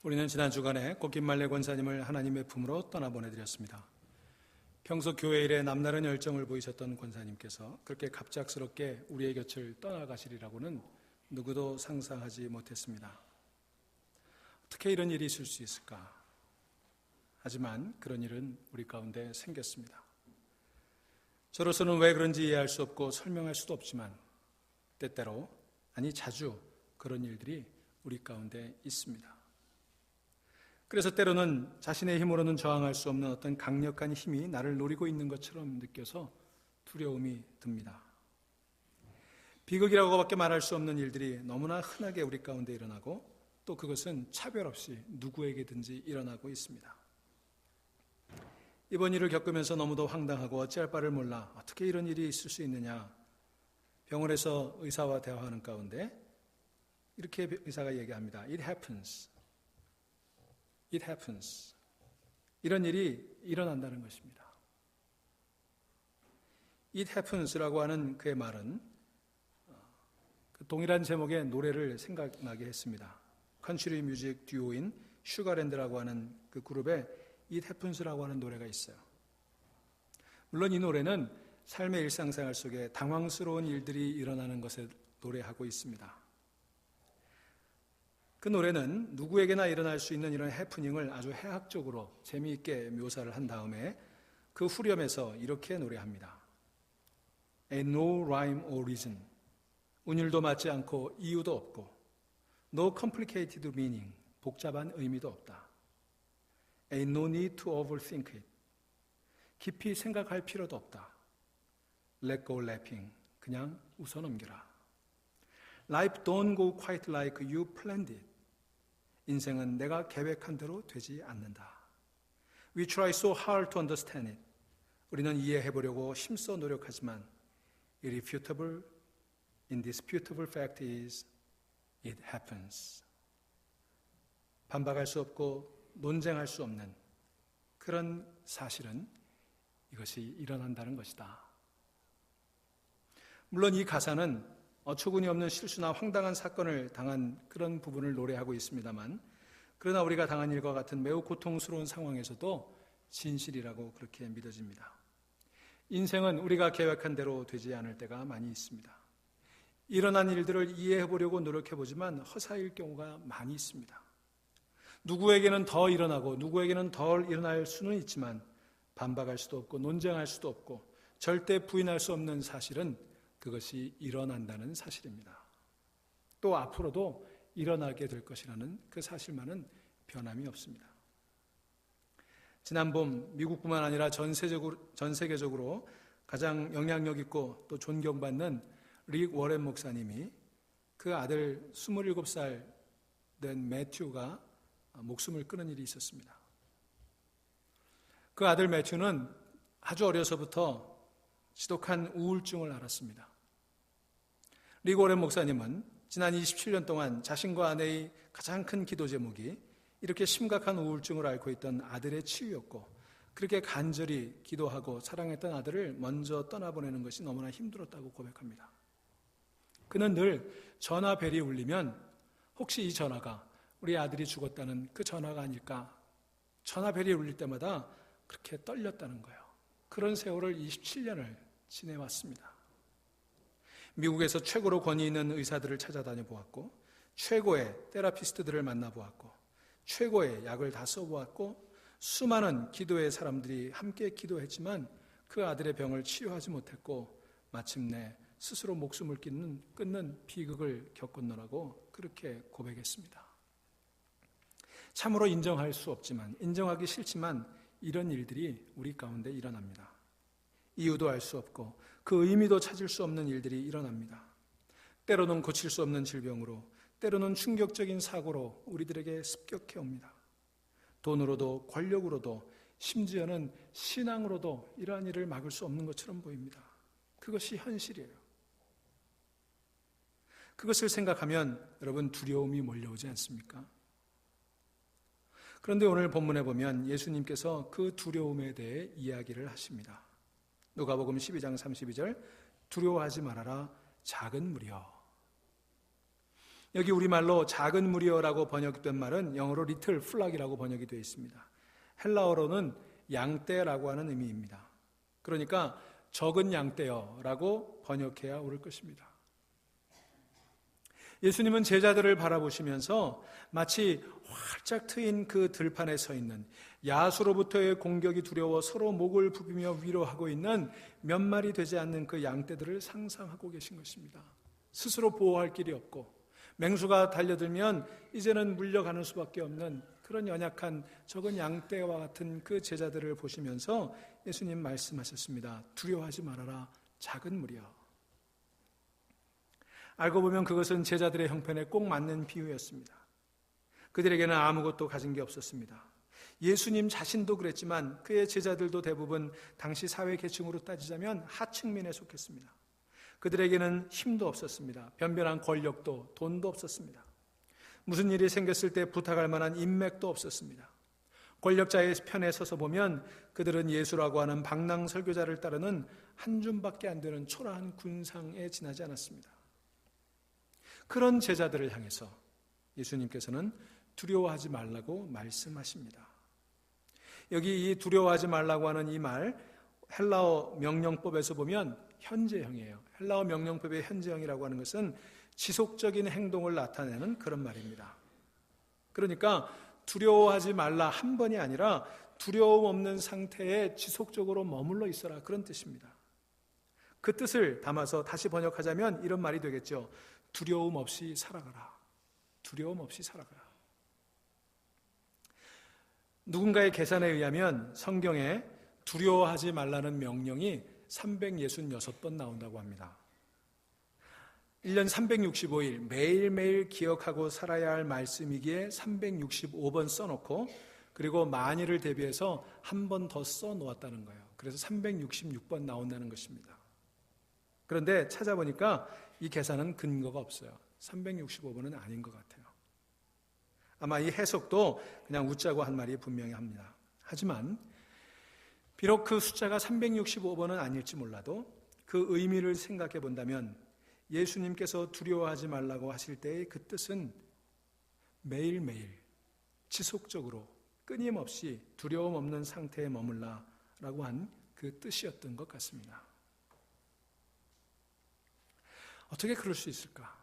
우리는 지난 주간에 꽃깃말레 권사님을 하나님의 품으로 떠나보내드렸습니다. 평소 교회 일에 남다른 열정을 보이셨던 권사님께서 그렇게 갑작스럽게 우리의 곁을 떠나가시리라고는 누구도 상상하지 못했습니다. 어떻게 이런 일이 있을 수 있을까? 하지만 그런 일은 우리 가운데 생겼습니다. 저로서는 왜 그런지 이해할 수 없고 설명할 수도 없지만 때때로, 아니 자주 그런 일들이 우리 가운데 있습니다. 그래서 때로는 자신의 힘으로는 저항할 수 없는 어떤 강력한 힘이 나를 노리고 있는 것처럼 느껴서 두려움이 듭니다. 비극이라고밖에 말할 수 없는 일들이 너무나 흔하게 우리 가운데 일어나고 또 그것은 차별 없이 누구에게든지 일어나고 있습니다. 이번 일을 겪으면서 너무도 황당하고 어찌할 바를 몰라 어떻게 이런 일이 있을 수 있느냐, 병원에서 의사와 대화하는 가운데 이렇게 의사가 얘기합니다. It happens. It happens. 이런 일이 일어난다는 것입니다. It happens라고 하는 그의 말은 동일한 제목의 노래를 생각나게 했습니다. 컨트리 뮤직 듀오인 슈가랜드라고 하는 그 그룹에 It happens라고 하는 노래가 있어요. 물론 이 노래는 삶의 일상생활 속에 당황스러운 일들이 일어나는 것을 노래하고 있습니다. 그 노래는 누구에게나 일어날 수 있는 이런 해프닝을 아주 해학적으로 재미있게 묘사를 한 다음에 그 후렴에서 이렇게 노래합니다. Ain't no rhyme or reason. 운율도 맞지 않고 이유도 없고 No complicated meaning. 복잡한 의미도 없다. Ain't no need to overthink it. 깊이 생각할 필요도 없다. Let go laughing. 그냥 웃어넘겨라. Life don't go quite like you planned it. 인생은 내가 계획한 대로 되지 않는다. We try so hard to understand it. 우리는 이해해보려고 힘써 노력하지만 irrefutable, indisputable fact is it happens. 반박할 수 없고 논쟁할 수 없는 그런 사실은 이것이 일어난다는 것이다. 물론 이 가사는 어처구니 없는 실수나 황당한 사건을 당한 그런 부분을 노래하고 있습니다만, 그러나 우리가 당한 일과 같은 매우 고통스러운 상황에서도 진실이라고 그렇게 믿어집니다. 인생은 우리가 계획한 대로 되지 않을 때가 많이 있습니다. 일어난 일들을 이해해보려고 노력해보지만 허사일 경우가 많이 있습니다. 누구에게는 더 일어나고 누구에게는 덜 일어날 수는 있지만 반박할 수도 없고 논쟁할 수도 없고 절대 부인할 수 없는 사실은 그것이 일어난다는 사실입니다. 또 앞으로도 일어나게 될 것이라는 그 사실만은 변함이 없습니다. 지난 봄 미국뿐만 아니라 전 세계적으로 가장 영향력 있고 또 존경받는 릭 워렌 목사님이 그 아들 27살 된 매튜가 목숨을 끊은 일이 있었습니다. 그 아들 매튜는 아주 어려서부터 지독한 우울증을 앓았습니다. 릭 워렌 목사님은 지난 27년 동안 자신과 아내의 가장 큰 기도 제목이 이렇게 심각한 우울증을 앓고 있던 아들의 치유였고, 그렇게 간절히 기도하고 사랑했던 아들을 먼저 떠나보내는 것이 너무나 힘들었다고 고백합니다. 그는 늘 전화벨이 울리면 혹시 이 전화가 우리 아들이 죽었다는 그 전화가 아닐까, 전화벨이 울릴 때마다 그렇게 떨렸다는 거예요. 그런 세월을 27년을 지내왔습니다. 미국에서 최고로 권위 있는 의사들을 찾아다녀 보았고, 최고의 테라피스트들을 만나보았고, 최고의 약을 다 써보았고, 수많은 기도의 사람들이 함께 기도했지만 그 아들의 병을 치유하지 못했고, 마침내 스스로 목숨을 끊는 비극을 겪었노라고 그렇게 고백했습니다. 참으로 인정할 수 없지만, 인정하기 싫지만 이런 일들이 우리 가운데 일어납니다. 이유도 알 수 없고 그 의미도 찾을 수 없는 일들이 일어납니다. 때로는 고칠 수 없는 질병으로, 때로는 충격적인 사고로 우리들에게 습격해 옵니다. 돈으로도 권력으로도 심지어는 신앙으로도 이러한 일을 막을 수 없는 것처럼 보입니다. 그것이 현실이에요. 그것을 생각하면 여러분 두려움이 몰려오지 않습니까? 그런데 오늘 본문에 보면 예수님께서 그 두려움에 대해 이야기를 하십니다. 누가복음 12장 32절, 두려워하지 말아라 작은 무리여. 여기 우리말로 작은 무리여라고 번역된 말은 영어로 리틀 플락이라고 번역이 되어 있습니다. 헬라어로는 양떼라고 하는 의미입니다. 그러니까 적은 양떼여라고 번역해야 옳을 것입니다. 예수님은 제자들을 바라보시면서 마치 활짝 트인 그 들판에 서 있는, 야수로부터의 공격이 두려워 서로 목을 부비며 위로하고 있는 몇 마리 되지 않는 그 양떼들을 상상하고 계신 것입니다. 스스로 보호할 길이 없고 맹수가 달려들면 이제는 물려가는 수밖에 없는 그런 연약한 적은 양떼와 같은 그 제자들을 보시면서 예수님 말씀하셨습니다. 두려워하지 말아라, 작은 무리여. 알고 보면 그것은 제자들의 형편에 꼭 맞는 비유였습니다. 그들에게는 아무것도 가진 게 없었습니다. 예수님 자신도 그랬지만 그의 제자들도 대부분 당시 사회 계층으로 따지자면 하층민에 속했습니다. 그들에게는 힘도 없었습니다. 변변한 권력도, 돈도 없었습니다. 무슨 일이 생겼을 때 부탁할 만한 인맥도 없었습니다. 권력자의 편에 서서 보면 그들은 예수라고 하는 방랑 설교자를 따르는 한 줌밖에 안 되는 초라한 군상에 지나지 않았습니다. 그런 제자들을 향해서 예수님께서는 두려워하지 말라고 말씀하십니다. 여기 이 두려워하지 말라고 하는 이 말, 헬라어 명령법에서 보면 현재형이에요. 헬라어 명령법의 현재형이라고 하는 것은 지속적인 행동을 나타내는 그런 말입니다. 그러니까 두려워하지 말라 한 번이 아니라 두려움 없는 상태에 지속적으로 머물러 있어라, 그런 뜻입니다. 그 뜻을 담아서 다시 번역하자면 이런 말이 되겠죠. 두려움 없이 살아가라. 두려움 없이 살아가라. 누군가의 계산에 의하면 성경에 두려워하지 말라는 명령이 366번 나온다고 합니다. 1년 365일 매일매일 기억하고 살아야 할 말씀이기에 365번 써놓고 그리고 만일을 대비해서 한 번 더 써놓았다는 거예요. 그래서 366번 나온다는 것입니다. 그런데 찾아보니까 이 계산은 근거가 없어요. 365번은 아닌 것 같아요. 아마 이 해석도 그냥 웃자고 한 말이 분명히 합니다. 하지만 비록 그 숫자가 365번은 아닐지 몰라도 그 의미를 생각해 본다면 예수님께서 두려워하지 말라고 하실 때의 그 뜻은 매일매일 지속적으로 끊임없이 두려움 없는 상태에 머물라라고 한 그 뜻이었던 것 같습니다. 어떻게 그럴 수 있을까?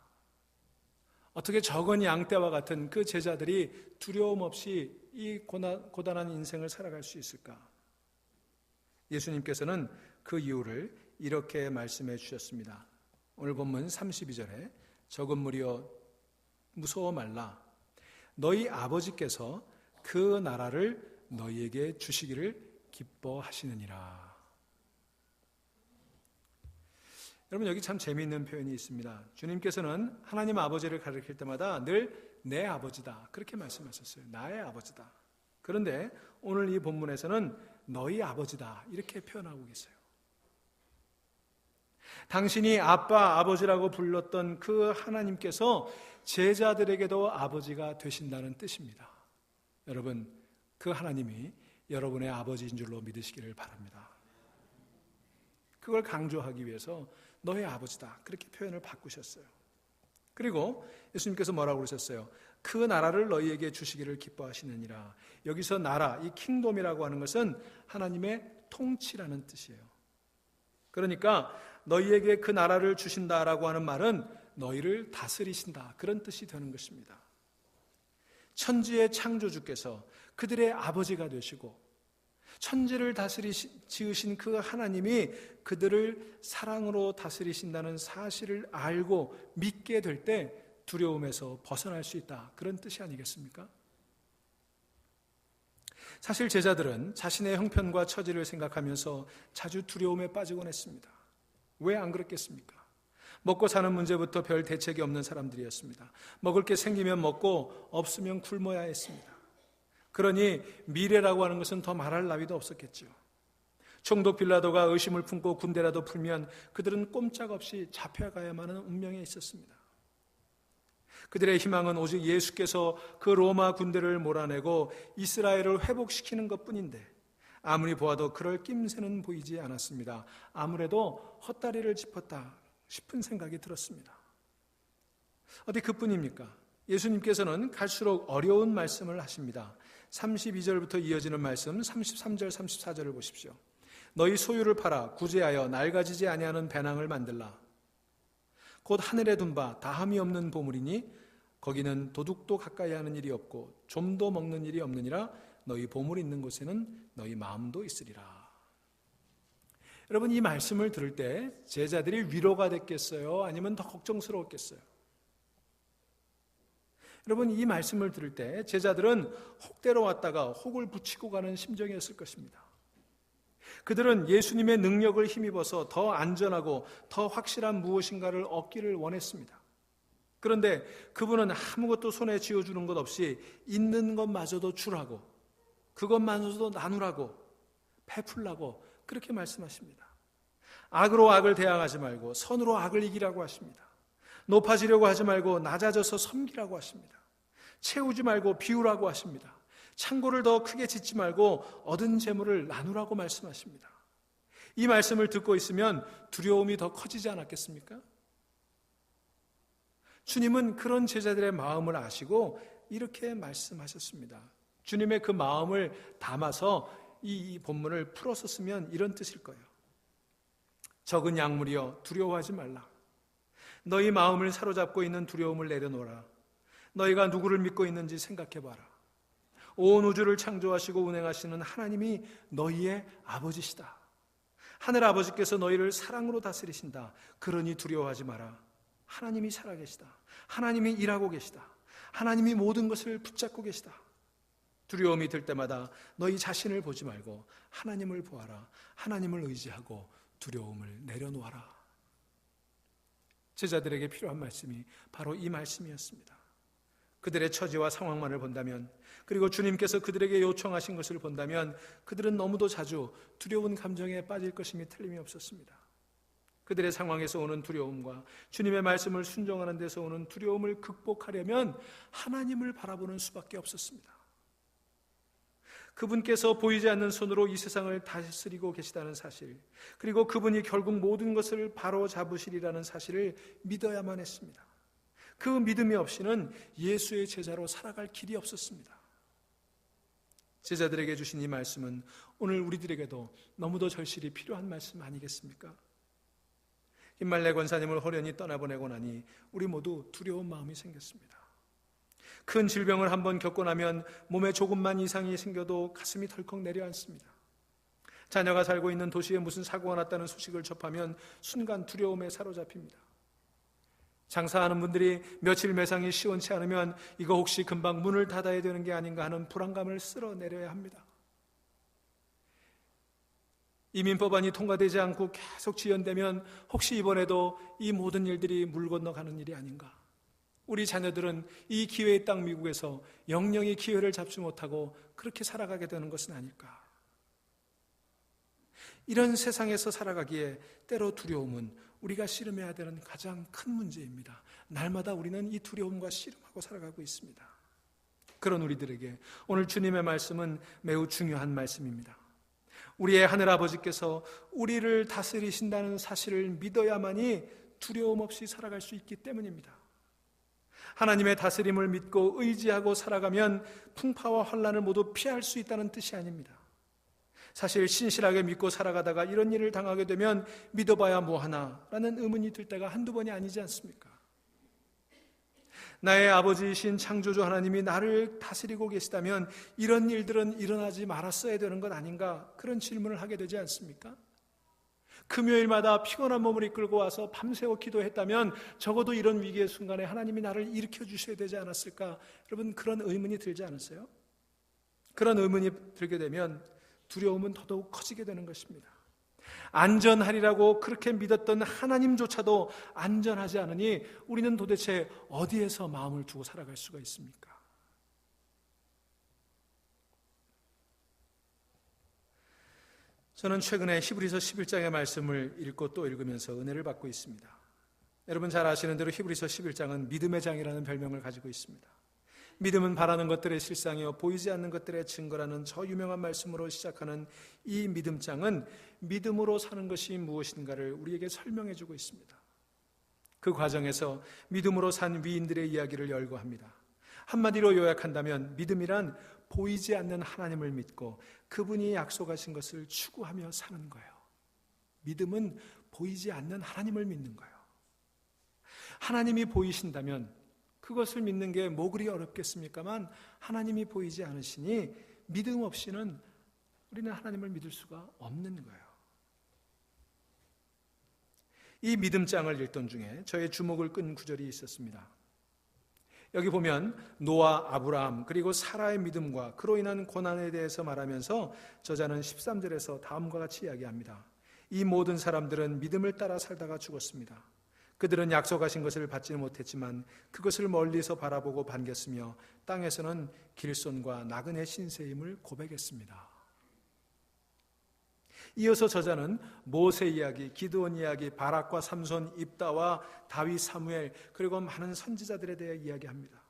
어떻게 적은 양떼와 같은 그 제자들이 두려움 없이 이 고단한 인생을 살아갈 수 있을까? 예수님께서는 그 이유를 이렇게 말씀해 주셨습니다. 오늘 본문 32절에 적은 무리여 무서워 말라. 너희 아버지께서 그 나라를 너희에게 주시기를 기뻐하시느니라. 여러분, 여기 참 재미있는 표현이 있습니다. 주님께서는 하나님 아버지를 가리킬 때마다 늘 내 아버지다 그렇게 말씀하셨어요. 나의 아버지다. 그런데 오늘 이 본문에서는 너희 아버지다 이렇게 표현하고 계세요. 당신이 아빠, 아버지라고 불렀던 그 하나님께서 제자들에게도 아버지가 되신다는 뜻입니다. 여러분, 그 하나님이 여러분의 아버지인 줄로 믿으시기를 바랍니다. 그걸 강조하기 위해서 너의 아버지다 그렇게 표현을 바꾸셨어요. 그리고 예수님께서 뭐라고 그러셨어요? 그 나라를 너희에게 주시기를 기뻐하시느니라. 여기서 나라, 이 킹돔이라고 하는 것은 하나님의 통치라는 뜻이에요. 그러니까 너희에게 그 나라를 주신다라고 하는 말은 너희를 다스리신다 그런 뜻이 되는 것입니다. 천지의 창조주께서 그들의 아버지가 되시고 천지를 지으신 그 하나님이 그들을 사랑으로 다스리신다는 사실을 알고 믿게 될 때 두려움에서 벗어날 수 있다 그런 뜻이 아니겠습니까? 사실 제자들은 자신의 형편과 처지를 생각하면서 자주 두려움에 빠지곤 했습니다. 왜 안 그랬겠습니까? 먹고 사는 문제부터 별 대책이 없는 사람들이었습니다. 먹을 게 생기면 먹고 없으면 굶어야 했습니다. 그러니 미래라고 하는 것은 더 말할 나위도 없었겠죠. 총독 빌라도가 의심을 품고 군대라도 풀면 그들은 꼼짝없이 잡혀가야만 하는 운명에 있었습니다. 그들의 희망은 오직 예수께서 그 로마 군대를 몰아내고 이스라엘을 회복시키는 것뿐인데 아무리 보아도 그럴 낌새는 보이지 않았습니다. 아무래도 헛다리를 짚었다 싶은 생각이 들었습니다. 어디 그뿐입니까? 예수님께서는 갈수록 어려운 말씀을 하십니다. 32절부터 이어지는 말씀 33절 34절을 보십시오. 너희 소유를 팔아 구제하여 낡아지지 아니하는 배낭을 만들라. 곧 하늘에 둔 바 다함이 없는 보물이니 거기는 도둑도 가까이 하는 일이 없고 좀도 먹는 일이 없느니라. 너희 보물 있는 곳에는 너희 마음도 있으리라. 여러분, 이 말씀을 들을 때 제자들이 위로가 됐겠어요? 아니면 더 걱정스러웠겠어요? 여러분, 이 말씀을 들을 때 제자들은 혹대로 왔다가 혹을 붙이고 가는 심정이었을 것입니다. 그들은 예수님의 능력을 힘입어서 더 안전하고 더 확실한 무엇인가를 얻기를 원했습니다. 그런데 그분은 아무것도 손에 쥐어주는 것 없이 있는 것마저도 주라고, 그것마저도 나누라고, 베풀라고 그렇게 말씀하십니다. 악으로 악을 대항하지 말고 선으로 악을 이기라고 하십니다. 높아지려고 하지 말고 낮아져서 섬기라고 하십니다. 채우지 말고 비우라고 하십니다. 창고를 더 크게 짓지 말고 얻은 재물을 나누라고 말씀하십니다. 이 말씀을 듣고 있으면 두려움이 더 커지지 않았겠습니까? 주님은 그런 제자들의 마음을 아시고 이렇게 말씀하셨습니다. 주님의 그 마음을 담아서 이 본문을 풀어서 쓰면 이런 뜻일 거예요. 적은 약물이여 두려워하지 말라. 너희 마음을 사로잡고 있는 두려움을 내려놓아라. 너희가 누구를 믿고 있는지 생각해봐라. 온 우주를 창조하시고 운행하시는 하나님이 너희의 아버지시다. 하늘 아버지께서 너희를 사랑으로 다스리신다. 그러니 두려워하지 마라. 하나님이 살아계시다. 하나님이 일하고 계시다. 하나님이 모든 것을 붙잡고 계시다. 두려움이 들 때마다 너희 자신을 보지 말고 하나님을 보아라. 하나님을 의지하고 두려움을 내려놓아라. 제자들에게 필요한 말씀이 바로 이 말씀이었습니다. 그들의 처지와 상황만을 본다면, 그리고 주님께서 그들에게 요청하신 것을 본다면 그들은 너무도 자주 두려운 감정에 빠질 것임이 틀림이 없었습니다. 그들의 상황에서 오는 두려움과 주님의 말씀을 순종하는 데서 오는 두려움을 극복하려면 하나님을 바라보는 수밖에 없었습니다. 그분께서 보이지 않는 손으로 이 세상을 다스리고 계시다는 사실, 그리고 그분이 결국 모든 것을 바로 잡으시리라는 사실을 믿어야만 했습니다. 그 믿음이 없이는 예수의 제자로 살아갈 길이 없었습니다. 제자들에게 주신 이 말씀은 오늘 우리들에게도 너무도 절실히 필요한 말씀 아니겠습니까? 김말래 권사님을 호련히 떠나보내고 나니 우리 모두 두려운 마음이 생겼습니다. 큰 질병을 한번 겪고 나면 몸에 조금만 이상이 생겨도 가슴이 덜컥 내려앉습니다. 자녀가 살고 있는 도시에 무슨 사고가 났다는 소식을 접하면 순간 두려움에 사로잡힙니다. 장사하는 분들이 며칠 매상이 시원치 않으면 이거 혹시 금방 문을 닫아야 되는 게 아닌가 하는 불안감을 쓸어내려야 합니다. 이민법안이 통과되지 않고 계속 지연되면 혹시 이번에도 이 모든 일들이 물 건너가는 일이 아닌가. 우리 자녀들은 이 기회의 땅 미국에서 영영이 기회를 잡지 못하고 그렇게 살아가게 되는 것은 아닐까. 이런 세상에서 살아가기에 때로 두려움은 우리가 씨름해야 되는 가장 큰 문제입니다. 날마다 우리는 이 두려움과 씨름하고 살아가고 있습니다. 그런 우리들에게 오늘 주님의 말씀은 매우 중요한 말씀입니다. 우리의 하늘아버지께서 우리를 다스리신다는 사실을 믿어야만이 두려움 없이 살아갈 수 있기 때문입니다. 하나님의 다스림을 믿고 의지하고 살아가면 풍파와 환난을 모두 피할 수 있다는 뜻이 아닙니다. 사실 신실하게 믿고 살아가다가 이런 일을 당하게 되면 믿어봐야 뭐하나 라는 의문이 들 때가 한두 번이 아니지 않습니까? 나의 아버지이신 창조주 하나님이 나를 다스리고 계시다면 이런 일들은 일어나지 말았어야 되는 것 아닌가, 그런 질문을 하게 되지 않습니까? 금요일마다 피곤한 몸을 이끌고 와서 밤새워 기도했다면 적어도 이런 위기의 순간에 하나님이 나를 일으켜 주셔야 되지 않았을까? 여러분, 그런 의문이 들지 않으세요? 그런 의문이 들게 되면 두려움은 더더욱 커지게 되는 것입니다. 안전하리라고 그렇게 믿었던 하나님조차도 안전하지 않으니 우리는 도대체 어디에서 마음을 두고 살아갈 수가 있습니까? 저는 최근에 히브리서 11장의 말씀을 읽고 또 읽으면서 은혜를 받고 있습니다. 여러분 잘 아시는 대로 히브리서 11장은 믿음의 장이라는 별명을 가지고 있습니다. 믿음은 바라는 것들의 실상이요 보이지 않는 것들의 증거라는 저 유명한 말씀으로 시작하는 이 믿음장은 믿음으로 사는 것이 무엇인가를 우리에게 설명해 주고 있습니다. 그 과정에서 믿음으로 산 위인들의 이야기를 열거합니다. 한마디로 요약한다면 믿음이란 보이지 않는 하나님을 믿고 그분이 약속하신 것을 추구하며 사는 거예요. 믿음은 보이지 않는 하나님을 믿는 거예요. 하나님이 보이신다면 그것을 믿는 게 뭐 그리 어렵겠습니까만 하나님이 보이지 않으시니 믿음 없이는 우리는 하나님을 믿을 수가 없는 거예요. 이 믿음장을 읽던 중에 저의 주목을 끈 구절이 있었습니다. 여기 보면 노아, 아브라함 그리고 사라의 믿음과 그로 인한 고난에 대해서 말하면서 저자는 13절에서 다음과 같이 이야기합니다. 이 모든 사람들은 믿음을 따라 살다가 죽었습니다. 그들은 약속하신 것을 받지는 못했지만 그것을 멀리서 바라보고 반겼으며 땅에서는 길손과 나그네 신세임을 고백했습니다. 이어서 저자는 모세 이야기, 기드온 이야기, 바락과 삼손, 입다와 다윗, 사무엘 그리고 많은 선지자들에 대해 이야기합니다.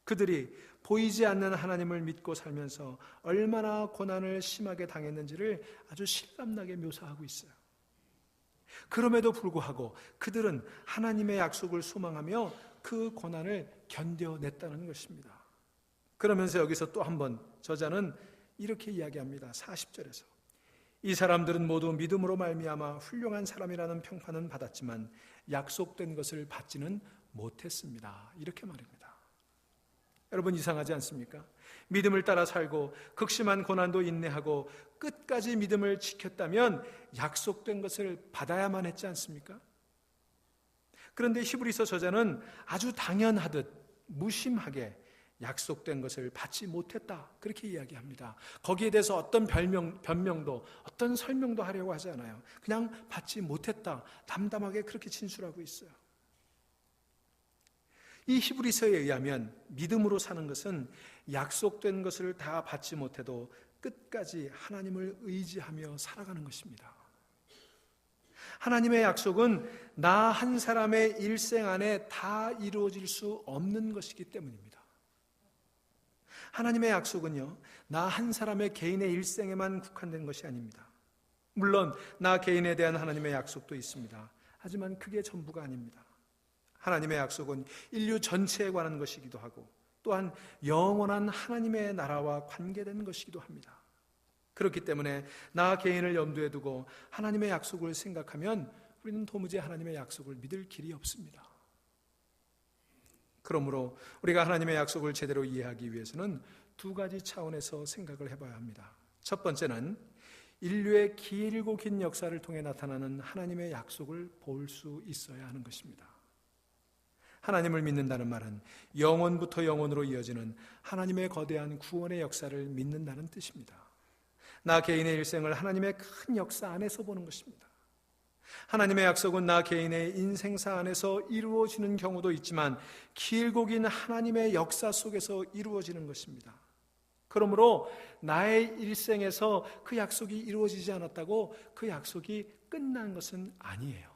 그들이 보이지 않는 하나님을 믿고 살면서 얼마나 고난을 심하게 당했는지를 아주 실감나게 묘사하고 있어요. 그럼에도 불구하고 그들은 하나님의 약속을 소망하며 그 고난을 견뎌냈다는 것입니다. 그러면서 여기서 또 한 번 저자는 이렇게 이야기합니다. 40절에서 이 사람들은 모두 믿음으로 말미암아 훌륭한 사람이라는 평판은 받았지만 약속된 것을 받지는 못했습니다. 이렇게 말입니다. 여러분 이상하지 않습니까? 믿음을 따라 살고 극심한 고난도 인내하고 끝까지 믿음을 지켰다면 약속된 것을 받아야만 했지 않습니까? 그런데 히브리서 저자는 아주 당연하듯 무심하게 약속된 것을 받지 못했다 그렇게 이야기합니다. 거기에 대해서 어떤 변명도 어떤 설명도 하려고 하지 않아요. 그냥 받지 못했다 담담하게 그렇게 진술하고 있어요. 이 히브리서에 의하면 믿음으로 사는 것은 약속된 것을 다 받지 못해도 끝까지 하나님을 의지하며 살아가는 것입니다. 하나님의 약속은 나 한 사람의 일생 안에 다 이루어질 수 없는 것이기 때문입니다. 하나님의 약속은요, 나 한 사람의 개인의 일생에만 국한된 것이 아닙니다. 물론 나 개인에 대한 하나님의 약속도 있습니다. 하지만 그게 전부가 아닙니다. 하나님의 약속은 인류 전체에 관한 것이기도 하고 또한 영원한 하나님의 나라와 관계된 것이기도 합니다. 그렇기 때문에 나 개인을 염두에 두고 하나님의 약속을 생각하면 우리는 도무지 하나님의 약속을 믿을 길이 없습니다. 그러므로 우리가 하나님의 약속을 제대로 이해하기 위해서는 두 가지 차원에서 생각을 해봐야 합니다. 첫 번째는 인류의 길고 긴 역사를 통해 나타나는 하나님의 약속을 볼 수 있어야 하는 것입니다. 하나님을 믿는다는 말은 영원부터 영원으로 이어지는 하나님의 거대한 구원의 역사를 믿는다는 뜻입니다. 나 개인의 일생을 하나님의 큰 역사 안에서 보는 것입니다. 하나님의 약속은 나 개인의 인생사 안에서 이루어지는 경우도 있지만 길고 긴 하나님의 역사 속에서 이루어지는 것입니다. 그러므로 나의 일생에서 그 약속이 이루어지지 않았다고 그 약속이 끝난 것은 아니에요.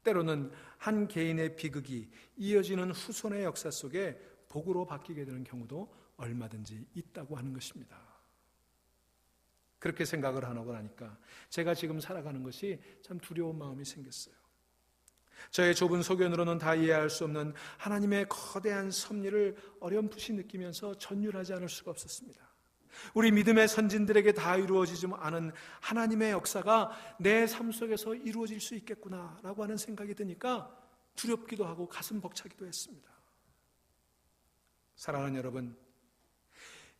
때로는 한 개인의 비극이 이어지는 후손의 역사 속에 복으로 바뀌게 되는 경우도 얼마든지 있다고 하는 것입니다. 그렇게 생각을 하고 나니까 제가 지금 살아가는 것이 참 두려운 마음이 생겼어요. 저의 좁은 소견으로는 다 이해할 수 없는 하나님의 거대한 섭리를 어렴풋이 느끼면서 전율하지 않을 수가 없었습니다. 우리 믿음의 선진들에게 다 이루어지지 않은 하나님의 역사가 내 삶 속에서 이루어질 수 있겠구나라고 하는 생각이 드니까 두렵기도 하고 가슴 벅차기도 했습니다. 사랑하는 여러분,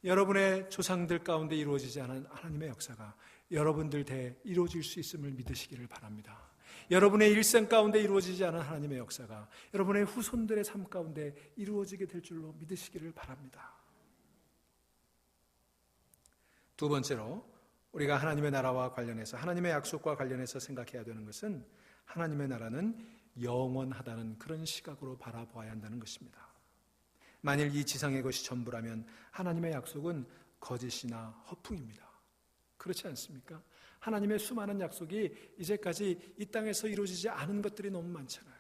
여러분의 조상들 가운데 이루어지지 않은 하나님의 역사가 여러분들 대에 이루어질 수 있음을 믿으시기를 바랍니다. 여러분의 일생 가운데 이루어지지 않은 하나님의 역사가 여러분의 후손들의 삶 가운데 이루어지게 될 줄로 믿으시기를 바랍니다. 두 번째로 우리가 하나님의 나라와 관련해서 하나님의 약속과 관련해서 생각해야 되는 것은 하나님의 나라는 영원하다는 그런 시각으로 바라보아야 한다는 것입니다. 만일 이 지상의 것이 전부라면 하나님의 약속은 거짓이나 허풍입니다. 그렇지 않습니까? 하나님의 수많은 약속이 이제까지 이 땅에서 이루어지지 않은 것들이 너무 많잖아요.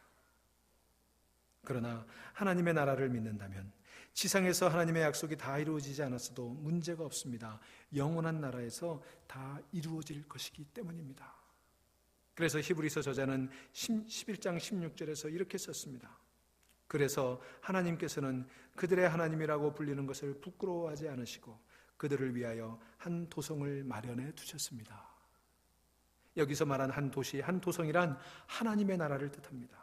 그러나 하나님의 나라를 믿는다면 지상에서 하나님의 약속이 다 이루어지지 않았어도 문제가 없습니다. 영원한 나라에서 다 이루어질 것이기 때문입니다. 그래서 히브리서 저자는 11장 16절에서 이렇게 썼습니다. 그래서 하나님께서는 그들의 하나님이라고 불리는 것을 부끄러워하지 않으시고 그들을 위하여 한 도성을 마련해 두셨습니다. 여기서 말한 한 도시, 한 도성이란 하나님의 나라를 뜻합니다.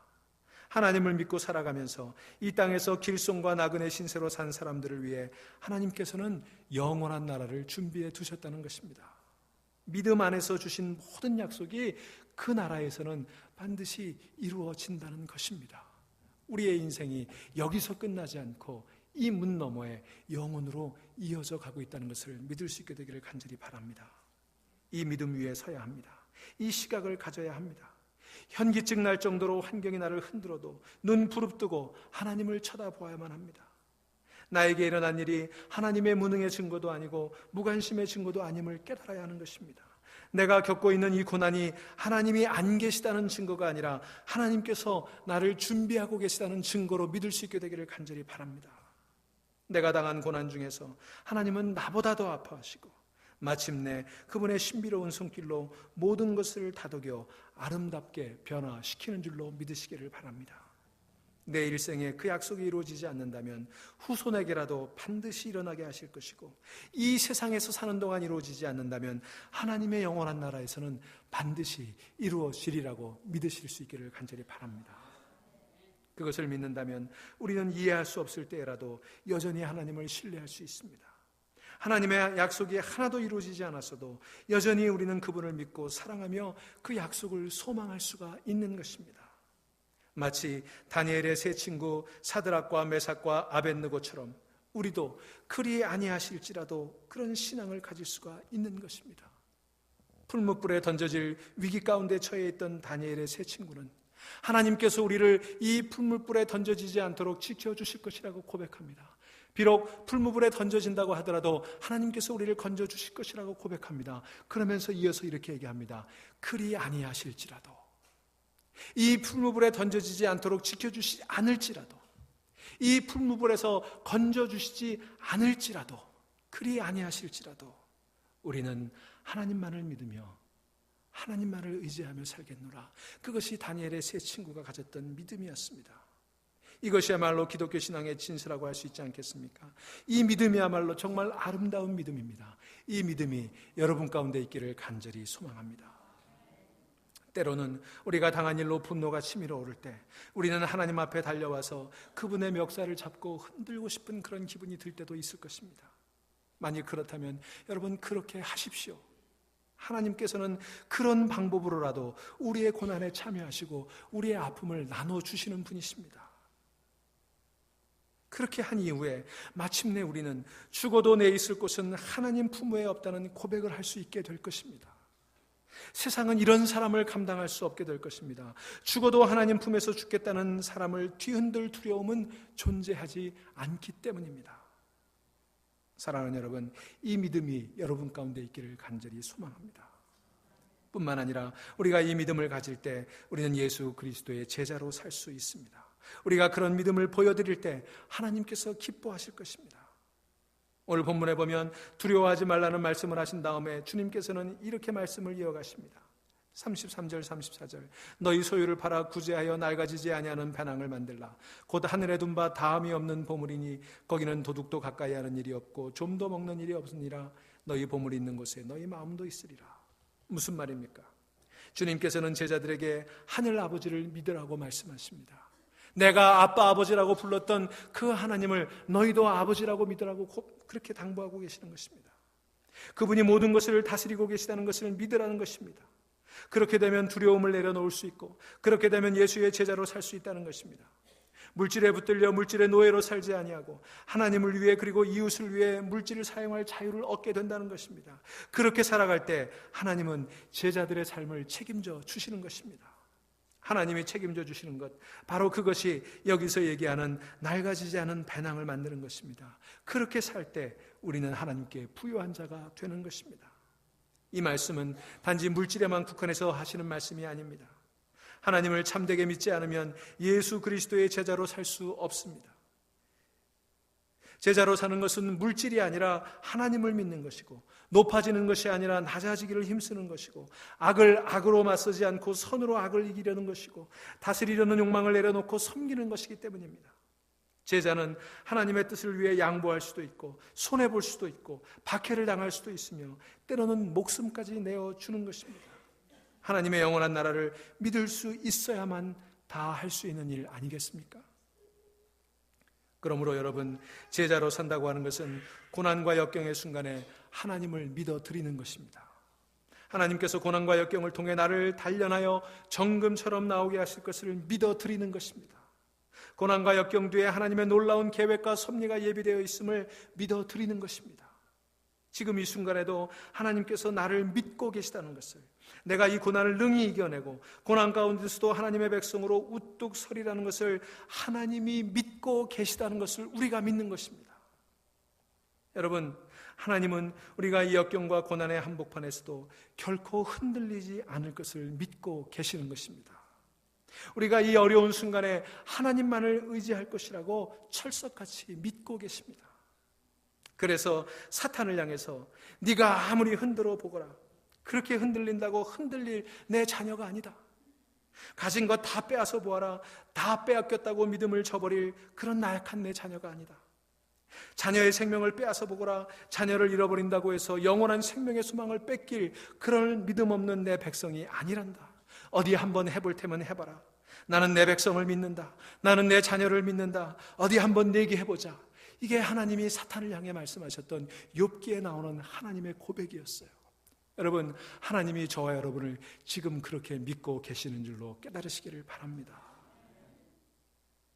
하나님을 믿고 살아가면서 이 땅에서 길손과 나그네 신세로 산 사람들을 위해 하나님께서는 영원한 나라를 준비해 두셨다는 것입니다. 믿음 안에서 주신 모든 약속이 그 나라에서는 반드시 이루어진다는 것입니다. 우리의 인생이 여기서 끝나지 않고 이 문 너머에 영원으로 이어져 가고 있다는 것을 믿을 수 있게 되기를 간절히 바랍니다. 이 믿음 위에 서야 합니다. 이 시각을 가져야 합니다. 현기증 날 정도로 환경이 나를 흔들어도 눈 부릅뜨고 하나님을 쳐다보아야만 합니다. 나에게 일어난 일이 하나님의 무능의 증거도 아니고 무관심의 증거도 아님을 깨달아야 하는 것입니다. 내가 겪고 있는 이 고난이 하나님이 안 계시다는 증거가 아니라 하나님께서 나를 준비하고 계시다는 증거로 믿을 수 있게 되기를 간절히 바랍니다. 내가 당한 고난 중에서 하나님은 나보다 더 아파하시고 마침내 그분의 신비로운 손길로 모든 것을 다독여 아름답게 변화시키는 줄로 믿으시기를 바랍니다. 내 일생에 그 약속이 이루어지지 않는다면 후손에게라도 반드시 일어나게 하실 것이고 이 세상에서 사는 동안 이루어지지 않는다면 하나님의 영원한 나라에서는 반드시 이루어지리라고 믿으실 수 있기를 간절히 바랍니다. 그것을 믿는다면 우리는 이해할 수 없을 때라도 여전히 하나님을 신뢰할 수 있습니다. 하나님의 약속이 하나도 이루어지지 않았어도 여전히 우리는 그분을 믿고 사랑하며 그 약속을 소망할 수가 있는 것입니다. 마치 다니엘의 세 친구 사드락과 메삭과 아벳느고처럼 우리도 그리 아니하실지라도 그런 신앙을 가질 수가 있는 것입니다. 풀무불에 던져질 위기 가운데 처해 있던 다니엘의 세 친구는 하나님께서 우리를 이 풀무불에 던져지지 않도록 지켜주실 것이라고 고백합니다. 비록 풀무불에 던져진다고 하더라도 하나님께서 우리를 건져주실 것이라고 고백합니다. 그러면서 이어서 이렇게 얘기합니다. 그리 아니하실지라도, 이 풀무불에 던져지지 않도록 지켜주시지 않을지라도, 이 풀무불에서 건져주시지 않을지라도, 그리 아니하실지라도 우리는 하나님만을 믿으며 하나님만을 의지하며 살겠노라. 그것이 다니엘의 세 친구가 가졌던 믿음이었습니다. 이것이야말로 기독교 신앙의 진수라고 할 수 있지 않겠습니까? 이 믿음이야말로 정말 아름다운 믿음입니다. 이 믿음이 여러분 가운데 있기를 간절히 소망합니다. 때로는 우리가 당한 일로 분노가 치밀어 오를 때 우리는 하나님 앞에 달려와서 그분의 멱살을 잡고 흔들고 싶은 그런 기분이 들 때도 있을 것입니다. 만일 그렇다면 여러분 그렇게 하십시오. 하나님께서는 그런 방법으로라도 우리의 고난에 참여하시고 우리의 아픔을 나눠주시는 분이십니다. 그렇게 한 이후에 마침내 우리는 죽어도 내 있을 곳은 하나님 품에 없다는 고백을 할 수 있게 될 것입니다. 세상은 이런 사람을 감당할 수 없게 될 것입니다. 죽어도 하나님 품에서 죽겠다는 사람을 뒤흔들 두려움은 존재하지 않기 때문입니다. 사랑하는 여러분, 이 믿음이 여러분 가운데 있기를 간절히 소망합니다. 뿐만 아니라 우리가 이 믿음을 가질 때 우리는 예수 그리스도의 제자로 살 수 있습니다. 우리가 그런 믿음을 보여드릴 때 하나님께서 기뻐하실 것입니다. 오늘 본문에 보면 두려워하지 말라는 말씀을 하신 다음에 주님께서는 이렇게 말씀을 이어가십니다. 33절 34절 너희 소유를 팔아 구제하여 낡아지지 아니하는 배낭을 만들라. 곧 하늘에 둔 바 다함이 없는 보물이니 거기는 도둑도 가까이 하는 일이 없고 좀도 먹는 일이 없으니라. 너희 보물이 있는 곳에 너희 마음도 있으리라. 무슨 말입니까? 주님께서는 제자들에게 하늘 아버지를 믿으라고 말씀하십니다. 내가 아빠 아버지라고 불렀던 그 하나님을 너희도 아버지라고 믿으라고 그렇게 당부하고 계시는 것입니다. 그분이 모든 것을 다스리고 계시다는 것을 믿으라는 것입니다. 그렇게 되면 두려움을 내려놓을 수 있고 그렇게 되면 예수의 제자로 살 수 있다는 것입니다. 물질에 붙들려 물질의 노예로 살지 아니하고 하나님을 위해 그리고 이웃을 위해 물질을 사용할 자유를 얻게 된다는 것입니다. 그렇게 살아갈 때 하나님은 제자들의 삶을 책임져 주시는 것입니다. 하나님이 책임져 주시는 것, 바로 그것이 여기서 얘기하는 낡아지지 않은 배낭을 만드는 것입니다. 그렇게 살 때 우리는 하나님께 부유한 자가 되는 것입니다. 이 말씀은 단지 물질에만 국한해서 하시는 말씀이 아닙니다. 하나님을 참되게 믿지 않으면 예수 그리스도의 제자로 살 수 없습니다. 제자로 사는 것은 물질이 아니라 하나님을 믿는 것이고, 높아지는 것이 아니라 낮아지기를 힘쓰는 것이고, 악을 악으로 맞서지 않고 선으로 악을 이기려는 것이고, 다스리려는 욕망을 내려놓고 섬기는 것이기 때문입니다. 제자는 하나님의 뜻을 위해 양보할 수도 있고, 손해볼 수도 있고, 박해를 당할 수도 있으며, 때로는 목숨까지 내어주는 것입니다. 하나님의 영원한 나라를 믿을 수 있어야만 다 할 수 있는 일 아니겠습니까? 그러므로 여러분, 제자로 산다고 하는 것은 고난과 역경의 순간에 하나님을 믿어 드리는 것입니다. 하나님께서 고난과 역경을 통해 나를 단련하여 정금처럼 나오게 하실 것을 믿어 드리는 것입니다. 고난과 역경 뒤에 하나님의 놀라운 계획과 섭리가 예비되어 있음을 믿어 드리는 것입니다. 지금 이 순간에도 하나님께서 나를 믿고 계시다는 것을, 내가 이 고난을 능히 이겨내고 고난 가운데서도 하나님의 백성으로 우뚝 서리라는 것을 하나님이 믿고 계시다는 것을 우리가 믿는 것입니다. 여러분, 하나님은 우리가 이 역경과 고난의 한복판에서도 결코 흔들리지 않을 것을 믿고 계시는 것입니다. 우리가 이 어려운 순간에 하나님만을 의지할 것이라고 철석같이 믿고 계십니다. 그래서 사탄을 향해서 네가 아무리 흔들어 보거라, 그렇게 흔들린다고 흔들릴 내 자녀가 아니다. 가진 것 다 빼앗아 보아라, 다 빼앗겼다고 믿음을 저버릴 그런 나약한 내 자녀가 아니다. 자녀의 생명을 빼앗아 보거라, 자녀를 잃어버린다고 해서 영원한 생명의 소망을 뺏길 그런 믿음 없는 내 백성이 아니란다. 어디 한번 해볼 테면 해봐라. 나는 내 백성을 믿는다. 나는 내 자녀를 믿는다. 어디 한번 내기해보자. 이게 하나님이 사탄을 향해 말씀하셨던 욥기에 나오는 하나님의 고백이었어요. 여러분, 하나님이 저와 여러분을 지금 그렇게 믿고 계시는 줄로 깨달으시기를 바랍니다.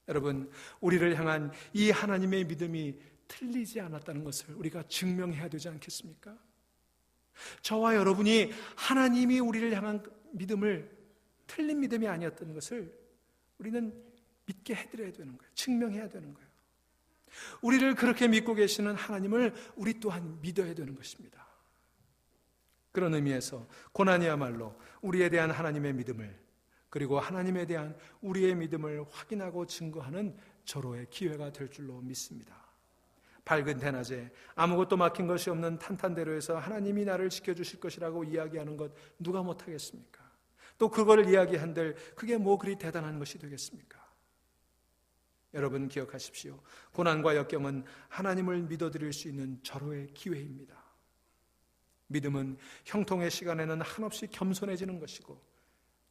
여러분, 우리를 향한 이 하나님의 믿음이 틀리지 않았다는 것을 우리가 증명해야 되지 않겠습니까? 저와 여러분이 하나님이 우리를 향한 믿음을 틀린 믿음이 아니었던 것을 우리는 믿게 해드려야 되는 거예요. 증명해야 되는 거예요. 우리를 그렇게 믿고 계시는 하나님을 우리 또한 믿어야 되는 것입니다. 그런 의미에서 고난이야말로 우리에 대한 하나님의 믿음을, 그리고 하나님에 대한 우리의 믿음을 확인하고 증거하는 절호의 기회가 될 줄로 믿습니다. 밝은 대낮에 아무것도 막힌 것이 없는 탄탄대로에서 하나님이 나를 지켜주실 것이라고 이야기하는 것 누가 못하겠습니까? 또 그걸 이야기한들 그게 뭐 그리 대단한 것이 되겠습니까? 여러분 기억하십시오. 고난과 역경은 하나님을 믿어드릴 수 있는 절호의 기회입니다. 믿음은 형통의 시간에는 한없이 겸손해지는 것이고,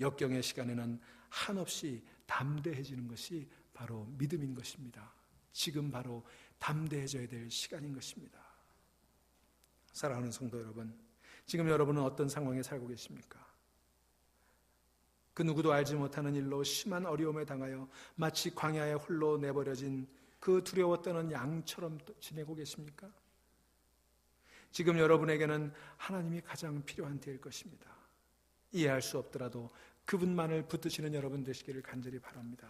역경의 시간에는 한없이 담대해지는 것이 바로 믿음인 것입니다. 지금 바로 담대해져야 될 시간인 것입니다. 사랑하는 성도 여러분, 지금 여러분은 어떤 상황에 살고 계십니까? 그 누구도 알지 못하는 일로 심한 어려움에 당하여 마치 광야에 홀로 내버려진 그 두려워 떠는 양처럼 지내고 계십니까? 지금 여러분에게는 하나님이 가장 필요한 때일 것입니다. 이해할 수 없더라도 그분만을 붙드시는 여러분 되시기를 간절히 바랍니다.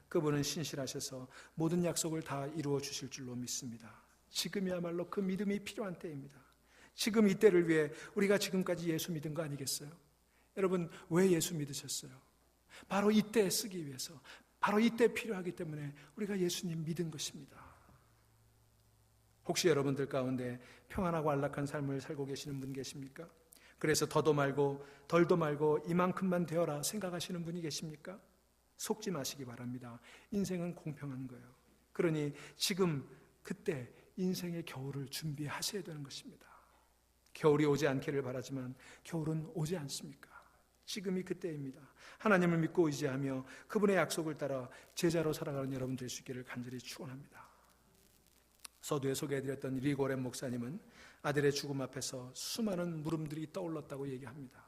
그분은 신실하셔서 모든 약속을 다 이루어 주실 줄로 믿습니다. 지금이야말로 그 믿음이 필요한 때입니다. 지금 이 때를 위해 우리가 지금까지 예수 믿은 거 아니겠어요? 여러분, 왜 예수 믿으셨어요? 바로 이때 쓰기 위해서, 바로 이때 필요하기 때문에 우리가 예수님 믿은 것입니다. 혹시 여러분들 가운데 평안하고 안락한 삶을 살고 계시는 분 계십니까? 그래서 더도 말고 덜도 말고 이만큼만 되어라 생각하시는 분이 계십니까? 속지 마시기 바랍니다. 인생은 공평한 거예요. 그러니 지금 그때 인생의 겨울을 준비하셔야 되는 것입니다. 겨울이 오지 않기를 바라지만 겨울은 오지 않습니까? 지금이 그때입니다. 하나님을 믿고 의지하며 그분의 약속을 따라 제자로 살아가는 여러분 될 수 있기를 간절히 축원합니다. 서두에 소개해드렸던 리고렌 목사님은 아들의 죽음 앞에서 수많은 물음들이 떠올랐다고 얘기합니다.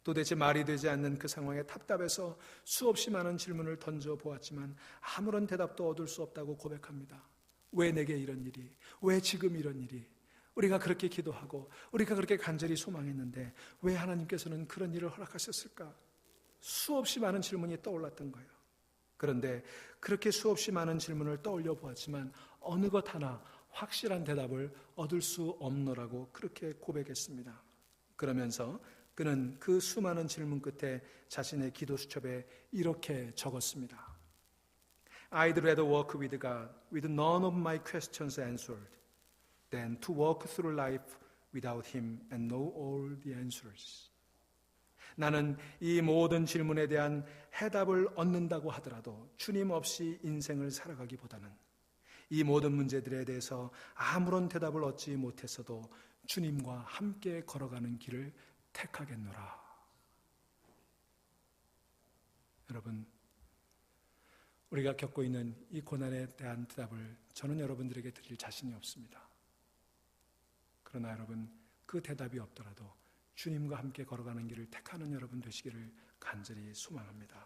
도대체 말이 되지 않는 그 상황에 답답해서 수없이 많은 질문을 던져보았지만 아무런 대답도 얻을 수 없다고 고백합니다. 왜 내게 이런 일이? 왜 지금 이런 일이? 우리가 그렇게 기도하고 우리가 그렇게 간절히 소망했는데 왜 하나님께서는 그런 일을 허락하셨을까? 수없이 많은 질문이 떠올랐던 거예요. 그런데 그렇게 수없이 많은 질문을 떠올려 보았지만 어느 것 하나 확실한 대답을 얻을 수 없노라고 그렇게 고백했습니다. 그러면서 그는 그 수많은 질문 끝에 자신의 기도 수첩에 이렇게 적었습니다. I'd rather walk with God with none of my questions answered than to walk through life without Him and know all the answers. 나는 이 모든 질문에 대한 해답을 얻는다고 하더라도 주님 없이 인생을 살아가기보다는 이 모든 문제들에 대해서 아무런 대답을 얻지 못했어도 주님과 함께 걸어가는 길을 택하겠노라. 여러분, 우리가 겪고 있는 이 고난에 대한 대답을 저는 여러분들에게 드릴 자신이 없습니다. 그러나 여러분, 그 대답이 없더라도 주님과 함께 걸어가는 길을 택하는 여러분 되시기를 간절히 소망합니다.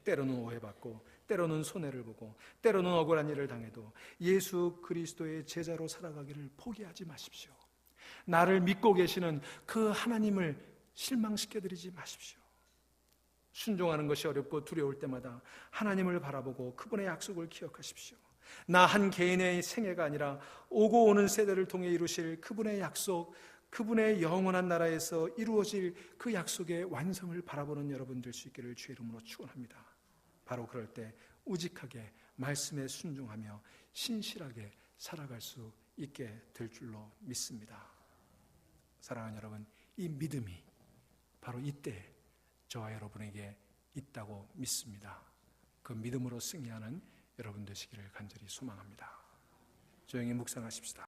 때로는 오해받고, 때로는 손해를 보고, 때로는 억울한 일을 당해도 예수 그리스도의 제자로 살아가기를 포기하지 마십시오. 나를 믿고 계시는 그 하나님을 실망시켜드리지 마십시오. 순종하는 것이 어렵고 두려울 때마다 하나님을 바라보고 그분의 약속을 기억하십시오. 나 한 개인의 생애가 아니라 오고 오는 세대를 통해 이루실 그분의 약속, 그분의 영원한 나라에서 이루어질 그 약속의 완성을 바라보는 여러분 될 수 있기를 주의 이름으로 축원합니다. 바로 그럴 때 우직하게 말씀에 순종하며 신실하게 살아갈 수 있게 될 줄로 믿습니다. 사랑하는 여러분, 이 믿음이 바로 이때 저와 여러분에게 있다고 믿습니다. 그 믿음으로 승리하는 여러분 되시기를 간절히 소망합니다. 조용히 묵상하십시다.